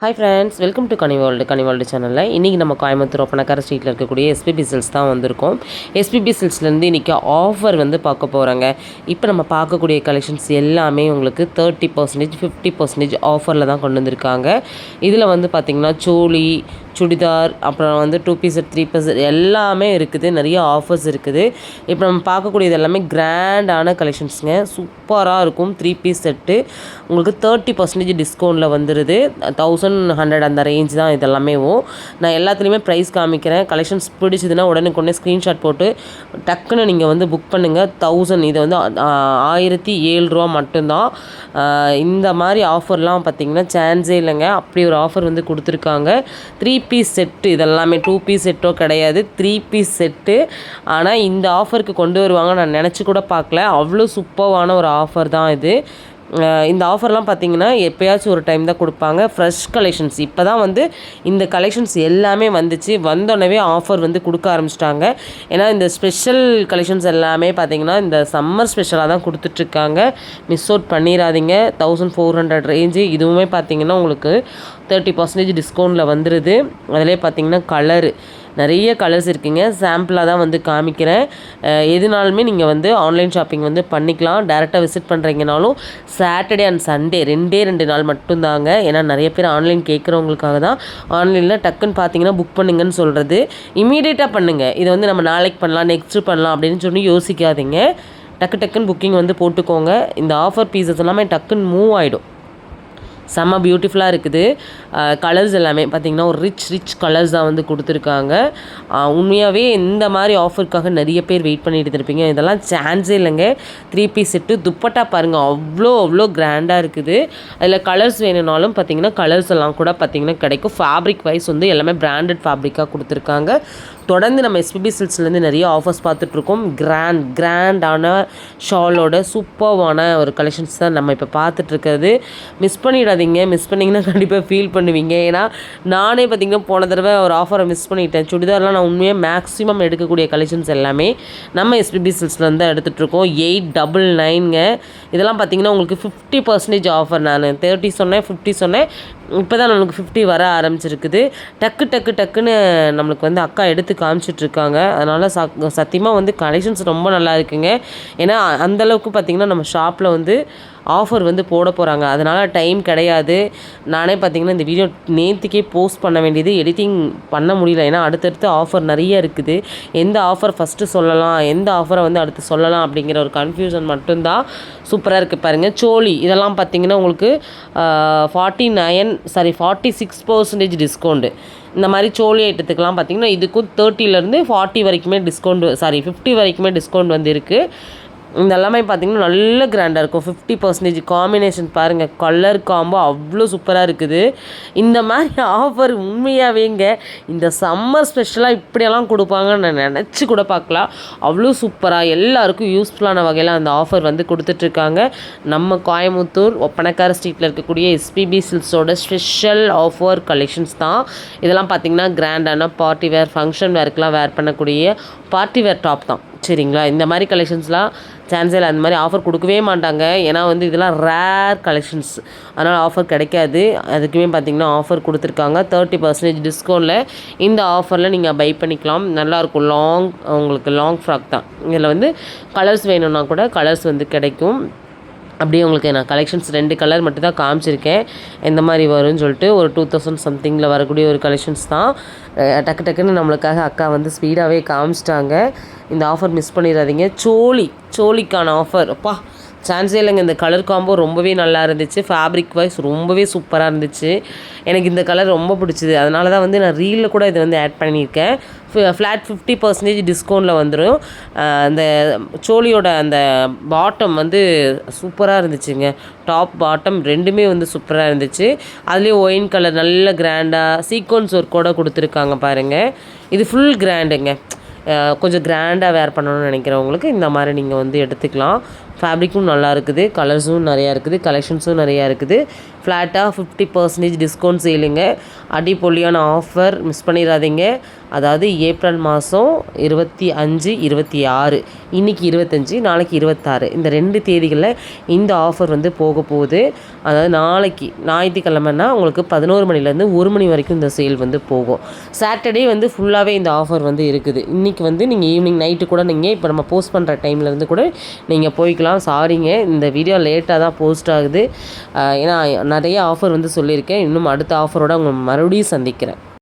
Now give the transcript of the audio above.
Hi friends, welcome to Ghani world சேனலில் இன்றைக்கி நம்ம கோயம்புத்தூர் ஒப்பனக்கார ஸ்ட்ரீட்டில் இருக்கக்கூடிய எஸ்பிபி சில்ஸ் தான் வந்திருக்கோம். எஸ்பிபி சில்ஸ்லேருந்து இன்றைக்கி ஆஃபர் வந்து பார்க்க போகிறாங்க. இப்போ நம்ம பார்க்கக்கூடிய கலெக்ஷன்ஸ் எல்லாமே உங்களுக்கு 30%, 50% ஆஃபரில் தான் கொண்டு வந்திருக்காங்க. இதில் வந்து பார்த்திங்கன்னா சோலி, சுடிதார், அப்புறம் வந்து 2 பீஸ் செட், 3 பீஸ் எல்லாமே இருக்குது. நிறைய ஆஃபர்ஸ் இருக்குது. இப்போ நம்ம பார்க்கக்கூடியது எல்லாமே கிராண்டான கலெக்ஷன்ஸுங்க. சூப்பராக இருக்கும். 3 பீஸ் செட்டு உங்களுக்கு 30% டிஸ்கவுண்ட்டில் வந்துடுது. 1100 அந்த ரேஞ்ச் தான் இதெல்லாமே. நான் எல்லாத்துலேயுமே ப்ரைஸ் காமிக்கிறேன். கலெக்ஷன்ஸ் பிடிச்சதுன்னா உடனுக்குடனே ஸ்க்ரீன்ஷாட் போட்டு டக்குன்னு நீங்கள் வந்து புக் பண்ணுங்கள். 1000 இது வந்து 1007 ரூபா மட்டும்தான். இந்த மாதிரி ஆஃபர்லாம் பார்த்திங்கன்னா சான்ஸே இல்லைங்க. அப்படி ஒரு ஆஃபர் வந்து கொடுத்துருக்காங்க. 3 பீஸ் செட்டு இதெல்லாமே 2 பீஸ் செட்டோ கிடையாது, 3 பீஸ் செட்டு. ஆனால் இந்த ஆஃபருக்கு கொண்டு வருவாங்க நான் நினச்சி கூட பார்க்கல. அவ்வளோ சூப்பரான ஒரு ஆஃபர் தான் இது. இந்த ஆஃபர்லாம் பார்த்திங்கன்னா எப்போயாச்சும் ஒரு டைம் தான் கொடுப்பாங்க. ஃப்ரெஷ் கலெக்ஷன்ஸ் இப்போ தான் வந்து இந்த கலெக்ஷன்ஸ் எல்லாமே வந்துச்சு. வந்தோடனே ஆஃபர் வந்து கொடுக்க ஆரம்பிச்சிட்டாங்க. ஏன்னா இந்த ஸ்பெஷல் கலெக்ஷன்ஸ் எல்லாமே பார்த்திங்கன்னா இந்த சம்மர் ஸ்பெஷலாக தான் கொடுத்துட்ருக்காங்க. மிஸ் அவுட் பண்ணிடாதீங்க. 1400 ரேஞ்சு. இதுவுமே பார்த்திங்கன்னா உங்களுக்கு 30% டிஸ்கவுண்ட்டில் வந்துடுது. அதிலே பார்த்திங்கன்னா நிறைய கலர்ஸ் இருக்குங்க. சாம்பிளாக தான் வந்து காமிக்கிறேன். எதுனாலுமே நீங்கள் வந்து ஆன்லைன் ஷாப்பிங் வந்து பண்ணிக்கலாம். டேரெக்டாக விசிட் பண்ணுறீங்கனாலும் சாட்டர்டே அண்ட் சண்டே 2 நாள் மட்டும்தாங்க. ஏன்னா நிறைய பேர் ஆன்லைன் கேட்குறவங்களுக்காக தான் ஆன்லைனில் டக்குன்னு பார்த்தீங்கன்னா புக் பண்ணுங்கன்னு சொல்கிறது. இமீடியட்டாக பண்ணுங்கள். இதை வந்து நம்ம நாளைக்கு பண்ணலாம், நெக்ஸ்ட்டு பண்ணலாம் அப்படின்னு சொல்லி யோசிக்காதீங்க. டக்குன்னு புக்கிங் வந்து போட்டுக்கோங்க. இந்த ஆஃபர் பீசஸ் எல்லாமே டக்குன்னு மூவ் ஆகிடும். செம்ம பியூட்டிஃபுல்லாக இருக்குது. கலர்ஸ் எல்லாமே பார்த்திங்கன்னா ஒரு ரிச் கலர்ஸ் தான் வந்து கொடுத்துருக்காங்க. உண்மையாகவே இந்த மாதிரி ஆஃபருக்காக நிறைய பேர் வெயிட் பண்ணிட்டு இருப்பீங்க. இதெல்லாம் சான்ஸே இல்லைங்க. 3 பீஸ் செட்டு துப்பட்டா பாருங்கள், அவ்வளோ கிராண்டாக இருக்குது. அதில் கலர்ஸ் வேணும்னாலும் பார்த்திங்கன்னா கலர்ஸ் எல்லாம் கூட பார்த்திங்கன்னா கிடைக்கும். ஃபேப்ரிக் வைஸ் வந்து எல்லாமே பிராண்டட் ஃபேப்ரிக்காக கொடுத்துருக்காங்க. தொடர்ந்து நம்ம எஸ்பிபி சில்ஸ்லேருந்து நிறைய ஆஃபர்ஸ் பார்த்துட்ருக்கோம். கிராண்டான ஷாலோட சூப்பர்வான ஒரு கலெக்ஷன்ஸ் தான் நம்ம இப்போ பார்த்துட்ருக்கிறது. மிஸ் பண்ணிடாதீங்க. மிஸ் பண்ணிங்கன்னா கண்டிப்பாக ஃபீல் பண்ணுவீங்க. ஏன்னா நானே பார்த்திங்கன்னா போன தடவை ஒரு ஆஃபரை மிஸ் பண்ணிட்டேன். சுடிதார்லாம் நான் உண்மையாக மேக்ஸிமம் எடுக்கக்கூடிய கலெக்ஷன்ஸ் எல்லாமே நம்ம எஸ்பிபி சில்ஸ்லேருந்து தான் எடுத்துகிட்ருக்கோம். 899ங்க. இதெல்லாம் பார்த்திங்கன்னா உங்களுக்கு 50% ஆஃபர். நான் 30 சொன்னேன், 50 சொன்னேன். இப்போ தான் நம்மளுக்கு 50 வர ஆரம்பிச்சிருக்குது. டக்குன்னு நம்மளுக்கு வந்து அக்கா எடுத்து காமிச்சிட்ருக்காங்க. அதனால் சத்தியமாக வந்து கலெக்ஷன்ஸ் ரொம்ப நல்லா இருக்குங்க. ஏன்னா அந்தளவுக்கு பார்த்திங்கன்னா நம்ம ஷாப்பில் வந்து ஆஃபர் வந்து போட போகிறாங்க. அதனால் டைம் கிடையாது. நானே பார்த்திங்கன்னா இந்த வீடியோ நேற்றுக்கே போஸ்ட் பண்ண வேண்டியது, எடிட்டிங் பண்ண முடியல. ஏன்னா அடுத்தடுத்து ஆஃபர் நிறைய இருக்குது. எந்த ஆஃபர் ஃபஸ்ட்டு சொல்லலாம், எந்த ஆஃபரை வந்து அடுத்து சொல்லலாம் அப்படிங்கிற ஒரு கன்ஃபியூஷன் மட்டும்தான். சூப்பராக இருக்குது பாருங்கள். சோலி இதெல்லாம் பார்த்திங்கன்னா உங்களுக்கு 46% டிஸ்கவுண்ட்டு. இந்த மாதிரி சோலி ஐட்டத்துக்கெலாம் பார்த்திங்கன்னா இதுக்கும் 30லேருந்து 40 வரைக்குமே டிஸ்கவுண்ட், 50 வரைக்குமே டிஸ்கவுண்ட் வந்து இருக்குது. இதெல்லாமே பார்த்திங்கன்னா நல்ல கிராண்டாக இருக்கும். 50% காம்பினேஷன் பாருங்கள். கலர் காம்போ அவ்வளோ சூப்பராக இருக்குது. இந்த மாதிரி ஆஃபர் உண்மையாகவேங்க இந்த சம்மர் ஸ்பெஷலாக இப்படியெல்லாம் கொடுப்பாங்கன்னு நான் நினச்சி கூட பார்க்கலாம். அவ்வளோ சூப்பராக எல்லாருக்கும் யூஸ்ஃபுல்லான வகையில் அந்த ஆஃபர் வந்து கொடுத்துட்ருக்காங்க. நம்ம கோயம்புத்தூர் ஒப்பனக்கார ஸ்ட்ரீட்டில் இருக்கக்கூடிய எஸ்பிபி சில்ஸோட ஸ்பெஷல் ஆஃபர் கலெக்ஷன்ஸ் தான் இதெல்லாம். பார்த்திங்கன்னா கிராண்டான பார்ட்டி வேர், ஃபங்க்ஷன் வேர்க்கெலாம் வேர் பண்ணக்கூடிய பார்ட்டி வேர் டாப் தான். சரிங்களா? இந்த மாதிரி கலெக்ஷன்ஸ்லாம் சான்ஸில் அந்த மாதிரி ஆஃபர் கொடுக்கவே மாட்டாங்க. ஏன்னா வந்து இதெல்லாம் ரேர் கலெக்ஷன்ஸ், அதனால் ஆஃபர் கிடைக்காது. அதுக்குமே பார்த்திங்கன்னா ஆஃபர் கொடுத்துருக்காங்க. 30% டிஸ்கவுண்ட்டில் இந்த ஆஃபரில் நீங்கள் பை பண்ணிக்கலாம். நல்லாயிருக்கும். உங்களுக்கு லாங் ஃப்ராக் தான். இதில் வந்து கலர்ஸ் வேணும்னா கூட கலர்ஸ் வந்து கிடைக்கும். அப்படியே உங்களுக்கு நான் கலெக்ஷன்ஸ் 2 கலர் மட்டும் தான் காமிச்சிருக்கேன். எந்த மாதிரி வரும்னு சொல்லிட்டு ஒரு 2000 சம்திங்கில் வரக்கூடிய ஒரு கலெக்ஷன்ஸ் தான். டக்குன்னு நம்மளுக்காக அக்கா வந்து ஸ்பீடாகவே காமிச்சிட்டாங்க. இந்த ஆஃபர் மிஸ் பண்ணிடாதீங்க. சோலிக்கான ஆஃபர் அப்பா சான்ஸே இல்லைங்க. இந்த கலர் காம்போ ரொம்பவே நல்லா இருந்துச்சு. ஃபேப்ரிக் வைஸ் ரொம்பவே சூப்பராக இருந்துச்சு. எனக்கு இந்த கலர் ரொம்ப பிடிச்சிது. அதனால தான் வந்து நான் ரீலில் கூட இதை வந்து ஆட் பண்ணியிருக்கேன். ஃப்ளாட் 50% டிஸ்கவுண்ட்டில் வந்துடும். அந்த சோலியோட அந்த பாட்டம் வந்து சூப்பராக இருந்துச்சுங்க. டாப் பாட்டம் ரெண்டுமே வந்து சூப்பராக இருந்துச்சு. அதுலேயே ஒயின் கலர் நல்ல கிராண்டாக சீக்வன்ஸ் ஒர்க்கோடு கொடுத்துருக்காங்க பாருங்கள். இது ஃபுல் கிராண்டுங்க. கொஞ்சம் கிராண்டாக வேர் பண்ணணும்னு நினைக்கிறவங்களுக்கு இந்த மாதிரி நீங்கள் வந்து எடுத்துக்கலாம். ஃபேப்ரிக்கும் நல்லா இருக்குது, கலர்ஸும் நிறையா இருக்குது, கலெக்ஷன்ஸும் நிறையா இருக்குது. ஃப்ளாட்டாக 50% டிஸ்கவுண்ட் சேலுங்க. அடிப்பொலியான ஆஃபர் மிஸ் பண்ணிடாதீங்க. அதாவது ஏப்ரல் மாதம் 25, 26, இன்றைக்கி 25, நாளைக்கு 26, இந்த 2 தேதிகளில் இந்த ஆஃபர் வந்து போக போகுது. அதாவது நாளைக்கு ஞாயிற்றுக்கிழமைனா உங்களுக்கு 11 மணிலேருந்து 1 மணி வரைக்கும் இந்த சேல் வந்து போகும். சாட்டர்டே வந்து ஃபுல்லாகவே இந்த ஆஃபர் வந்து இருக்குது. இன்றைக்கி வந்து நீங்கள் ஈவினிங் நைட்டு கூட நீங்கள் இப்போ நம்ம போஸ்ட் பண்ணுற டைம்லேருந்து கூட நீங்கள் போய்க்கலாம். சாரிங்க, இந்த வீடியோ லேட்டாக தான் போஸ்ட் ஆகுது. ஏன்னா நிறைய ஆஃபர் வந்து சொல்லியிருக்கேன். இன்னும் அடுத்த ஆஃபரோட உங்களை மறுபடியும் சந்திக்கிறேன்.